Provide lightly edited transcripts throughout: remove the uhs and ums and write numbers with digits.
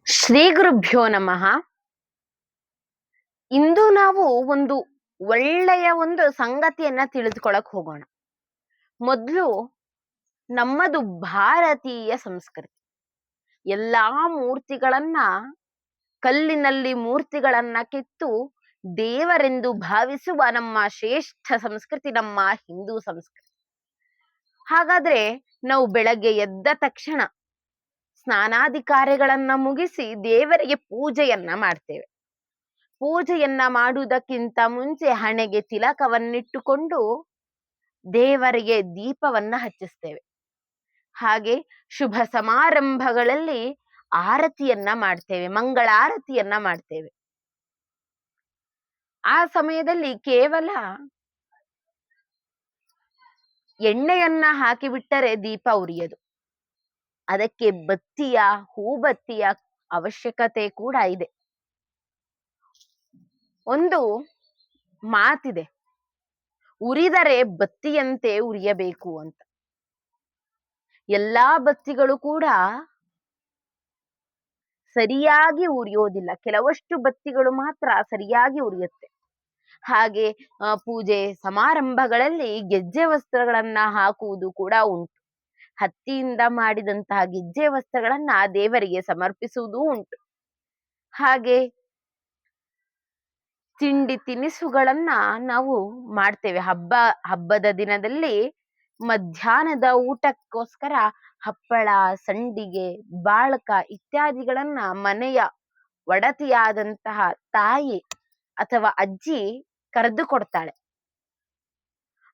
ಶ್ರೀ ಗುರುಭ್ಯೋ ನಮಃ. ಇಂದು ನಾವು ಒಂದು ಒಳ್ಳೆಯ ಸಂಗತಿಯನ್ನ ತಿಳಿದುಕೊಳ್ಳಕ್ ಹೋಗೋಣ. ಮೊದಲು ನಮ್ಮದು ಭಾರತೀಯ ಸಂಸ್ಕೃತಿ. ಎಲ್ಲಾ ಮೂರ್ತಿಗಳನ್ನ ಕಲ್ಲಿನಲ್ಲಿ ಮೂರ್ತಿಗಳನ್ನ ಕೆತ್ತು ದೇವರೆಂದು ಭಾವಿಸುವ ನಮ್ಮ ಶ್ರೇಷ್ಠ ಸಂಸ್ಕೃತಿ ನಮ್ಮ ಹಿಂದೂ ಸಂಸ್ಕೃತಿ. ಹಾಗಾದ್ರೆ ನಾವು ಬೆಳಗ್ಗೆ ಎದ್ದ ತಕ್ಷಣ ಸ್ನಾನಾದಿ ಕಾರ್ಯಗಳನ್ನ ಮುಗಿಸಿ ದೇವರಿಗೆ ಪೂಜೆಯನ್ನ ಮಾಡ್ತೇವೆ. ಪೂಜೆಯನ್ನ ಮಾಡುವುದಕ್ಕಿಂತ ಮುಂಚೆ ಹಣೆಗೆ ತಿಲಕವನ್ನಿಟ್ಟುಕೊಂಡು ದೇವರಿಗೆ ದೀಪವನ್ನ ಹಚ್ಚಿಸ್ತೇವೆ. ಹಾಗೆ ಶುಭ ಸಮಾರಂಭಗಳಲ್ಲಿ ಆರತಿಯನ್ನ ಮಾಡ್ತೇವೆ, ಮಂಗಳಾರತಿಯನ್ನ ಮಾಡ್ತೇವೆ. ಆ ಸಮಯದಲ್ಲಿ ಕೇವಲ ಎಣ್ಣೆಯನ್ನ ಹಾಕಿಬಿಟ್ಟರೆ ದೀಪ ಉರಿಯದು. ಅದಕ್ಕೆ ಬತ್ತಿಯ ಹೂಬತ್ತಿಯ ಅವಶ್ಯಕತೆ ಕೂಡ ಇದೆ. ಒಂದು ಮಾತಿದೆ, ಉರಿದರೆ ಬತ್ತಿಯಂತೆ ಉರಿಯಬೇಕು ಅಂತ. ಎಲ್ಲಾ ಬತ್ತಿಗಳು ಕೂಡ ಸರಿಯಾಗಿ ಉರಿಯೋದಿಲ್ಲ, ಕೆಲವಷ್ಟು ಬತ್ತಿಗಳು ಮಾತ್ರ ಸರಿಯಾಗಿ ಉರಿಯುತ್ತೆ. ಹಾಗೆ ಪೂಜೆ ಸಮಾರಂಭಗಳಲ್ಲಿ ಗೆಜ್ಜೆ ವಸ್ತ್ರಗಳನ್ನ ಹಾಕುವುದು ಕೂಡ ಉಂಟು. ಹತ್ತಿಯಿಂದ ಮಾಡಿದಂತಹ ಗೆಜ್ಜೆ ವಸ್ತ್ರಗಳನ್ನ ದೇವರಿಗೆ ಸಮರ್ಪಿಸುವುದೂ ಉಂಟು. ಹಾಗೆ ತಿಂಡಿ ತಿನಿಸುಗಳನ್ನ ನಾವು ಮಾಡ್ತೇವೆ. ಹಬ್ಬದ ದಿನದಲ್ಲಿ ಮಧ್ಯಾಹ್ನದ ಊಟಕ್ಕೋಸ್ಕರ ಹಪ್ಪಳ, ಸಂಡಿಗೆ, ಬಾಳಕ ಇತ್ಯಾದಿಗಳನ್ನ ಮನೆಯ ಒಡತಿಯಾದಂತಹ ತಾಯಿ ಅಥವಾ ಅಜ್ಜಿ ಕರೆದು ಕೊಡ್ತಾಳೆ.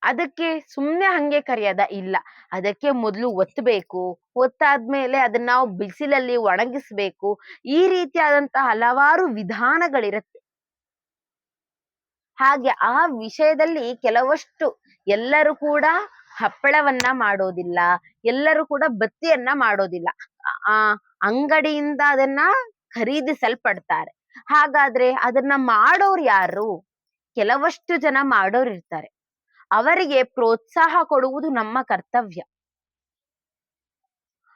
ಅದಕ್ಕೆ ಸುಮ್ನೆ ಹಂಗೆ ಕರೆಯದ ಇಲ್ಲ, ಅದಕ್ಕೆ ಮೊದಲು ಒತ್ತಬೇಕು, ಒತ್ತಾದ್ಮೇಲೆ ಅದನ್ನ ನಾವು ಬಿಸಿಲಲ್ಲಿ ಒಣಗಿಸ್ಬೇಕು. ಈ ರೀತಿಯಾದಂತಹ ಹಲವಾರು ವಿಧಾನಗಳಿರುತ್ತೆ. ಹಾಗೆ ಆ ವಿಷಯದಲ್ಲಿ ಕೆಲವಷ್ಟು ಎಲ್ಲರೂ ಕೂಡ ಹಪ್ಪಳವನ್ನ ಮಾಡೋದಿಲ್ಲ, ಎಲ್ಲರೂ ಕೂಡ ಬತ್ತಿಯನ್ನ ಮಾಡೋದಿಲ್ಲ. ಅಂಗಡಿಯಿಂದ ಅದನ್ನ ಖರೀದಿಸಲ್ಪಡ್ತಾರೆ. ಹಾಗಾದ್ರೆ ಅದನ್ನ ಮಾಡೋರು ಯಾರು? ಕೆಲವಷ್ಟು ಜನ ಮಾಡೋರು ಇರ್ತಾರೆ. ಅವರಿಗೆ ಪ್ರೋತ್ಸಾಹ ಕೊಡುವುದು ನಮ್ಮ ಕರ್ತವ್ಯ.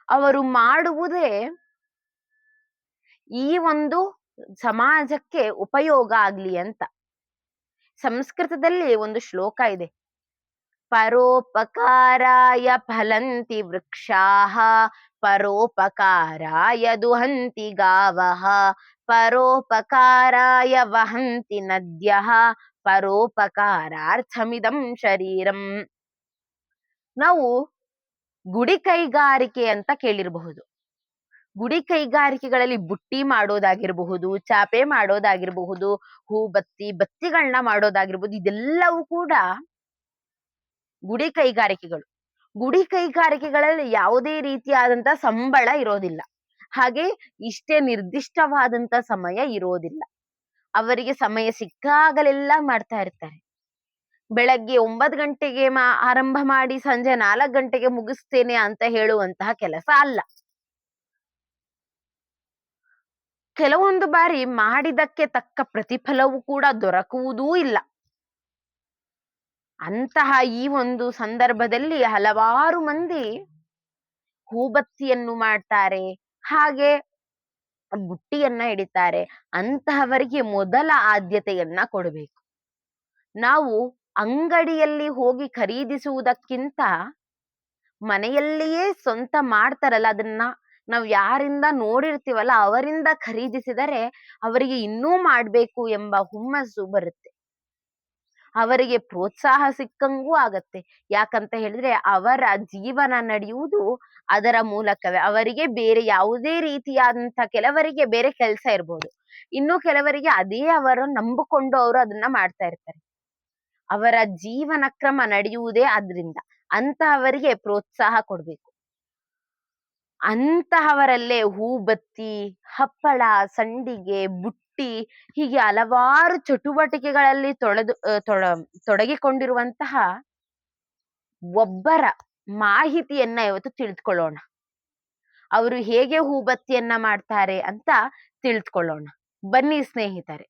ಅವರು ಮಾಡುವುದೇ ಈ ಸಮಾಜಕ್ಕೆ ಉಪಯೋಗ ಆಗ್ಲಿ ಅಂತ. ಸಂಸ್ಕೃತದಲ್ಲಿ ಒಂದು ಶ್ಲೋಕ ಇದೆ, ಪರೋಪಕಾರಾಯ ಫಲಂತಿ ವೃಕ್ಷಾಃ ಪರೋಪಕಾರಾಯ ದುಹಂತಿ ಗಾವಃ ಪರೋಪಕಾರಾಯ ವಹಂತಿ ನದ್ಯಃ ಪರೋಪಕಾರಾರ್ಥಮಿದಂ ಶರೀರಂ. ನಾವು ಗುಡಿ ಕೈಗಾರಿಕೆ ಅಂತ ಕೇಳಿರಬಹುದು. ಗುಡಿ ಕೈಗಾರಿಕೆಗಳಲ್ಲಿ ಬುಟ್ಟಿ ಮಾಡೋದಾಗಿರಬಹುದು, ಚಾಪೆ ಮಾಡೋದಾಗಿರಬಹುದು, ಬತ್ತಿಗಳನ್ನ ಮಾಡೋದಾಗಿರ್ಬಹುದು, ಇದೆಲ್ಲವೂ ಕೂಡ ಗುಡಿ ಕೈಗಾರಿಕೆಗಳು. ಗುಡಿ ಕೈಗಾರಿಕೆಗಳಲ್ಲಿ ಯಾವುದೇ ರೀತಿಯಾದಂತ ಸಂಬಳ ಇರೋದಿಲ್ಲ. ಹಾಗೆ ಇಷ್ಟೇ ನಿರ್ದಿಷ್ಟವಾದಂತ ಸಮಯ ಇರೋದಿಲ್ಲ. ಅವರಿಗೆ ಸಮಯ ಸಿಕ್ಕಾಗಲೆಲ್ಲ ಮಾಡ್ತಾ ಇರ್ತಾರೆ. ಬೆಳಗ್ಗೆ 9 ಗಂಟೆಗೆ ಆರಂಭ ಮಾಡಿ ಸಂಜೆ 4 ಗಂಟೆಗೆ ಮುಗಿಸ್ತೇನೆ ಅಂತ ಹೇಳುವಂತಹ ಕೆಲಸ ಅಲ್ಲ. ಕೆಲವೊಂದು ಬಾರಿ ಮಾಡಿದಕ್ಕೆ ತಕ್ಕ ಪ್ರತಿಫಲವೂ ಕೂಡ ದೊರಕುವುದೂ ಇಲ್ಲ. ಅಂತಹ ಈ ಸಂದರ್ಭದಲ್ಲಿ ಹಲವಾರು ಮಂದಿ ಹೂಬತ್ತಿಯನ್ನು ಮಾಡ್ತಾರೆ, ಹಾಗೆ ಬುಟ್ಟಿಯನ್ನ ಹಿಡಿತಾರೆ. ಅಂತಹವರಿಗೆ ಮೊದಲ ಆದ್ಯತೆಯನ್ನ ಕೊಡಬೇಕು. ನಾವು ಅಂಗಡಿಯಲ್ಲಿ ಹೋಗಿ ಖರೀದಿಸುವುದಕ್ಕಿಂತ ಮನೆಯಲ್ಲಿಯೇ ಸ್ವಂತ ಮಾಡ್ತಾರಲ್ಲ, ಅದನ್ನ ನಾವು ಯಾರಿಂದ ನೋಡಿರ್ತೀವಲ್ಲ ಅವರಿಂದ ಖರೀದಿಸಿದರೆ ಅವರಿಗೆ ಇನ್ನೂ ಮಾಡ್ಬೇಕು ಎಂಬ ಹುಮ್ಮಸ್ಸು ಬರುತ್ತೆ. ಅವರಿಗೆ ಪ್ರೋತ್ಸಾಹ ಸಿಕ್ಕಂಗೂ ಆಗತ್ತೆ. ಯಾಕಂತ ಹೇಳಿದ್ರೆ ಅವರ ಜೀವನ ನಡೆಯುವುದು ಅದರ ಮೂಲಕವೇ. ಅವರಿಗೆ ಬೇರೆ ಯಾವುದೇ ರೀತಿಯಾದಂತ, ಕೆಲವರಿಗೆ ಬೇರೆ ಕೆಲಸ ಇರ್ಬೋದು, ಇನ್ನು ಕೆಲವರಿಗೆ ಅದೇ ಅವರು ನಂಬಿಕೊಂಡು ಅವರು ಅದನ್ನ ಮಾಡ್ತಾ ಇರ್ತಾರೆ. ಅವರ ಜೀವನ ಕ್ರಮ ನಡೆಯುವುದೇ ಆದ್ರಿಂದ ಅಂತಹವರಿಗೆ ಪ್ರೋತ್ಸಾಹ ಕೊಡ್ಬೇಕು. ಅಂತಹವರಲ್ಲೇ ಹೂಬತ್ತಿ, ಹಪ್ಪಳ, ಸಂಡಿಗೆ, ಬುಟ್ಟಿ ಹೀಗೆ ಹಲವಾರು ಚಟುವಟಿಕೆಗಳಲ್ಲಿ ತೊಡಗಿಕೊಂಡಿರುವಂತಹ ಒಬ್ಬರ ಮಾಹಿತಿಯನ್ನ ಇವತ್ತು ತಿಳಿದುಕೊಳ್ಳೋಣ. ಅವರು ಹೇಗೆ ಹೂಬತ್ತಿಯನ್ನ ಮಾಡ್ತಾರೆ ಅಂತ ತಿಳಿದುಕೊಳ್ಳೋಣ. ಬನ್ನಿ ಸ್ನೇಹಿತರೆ.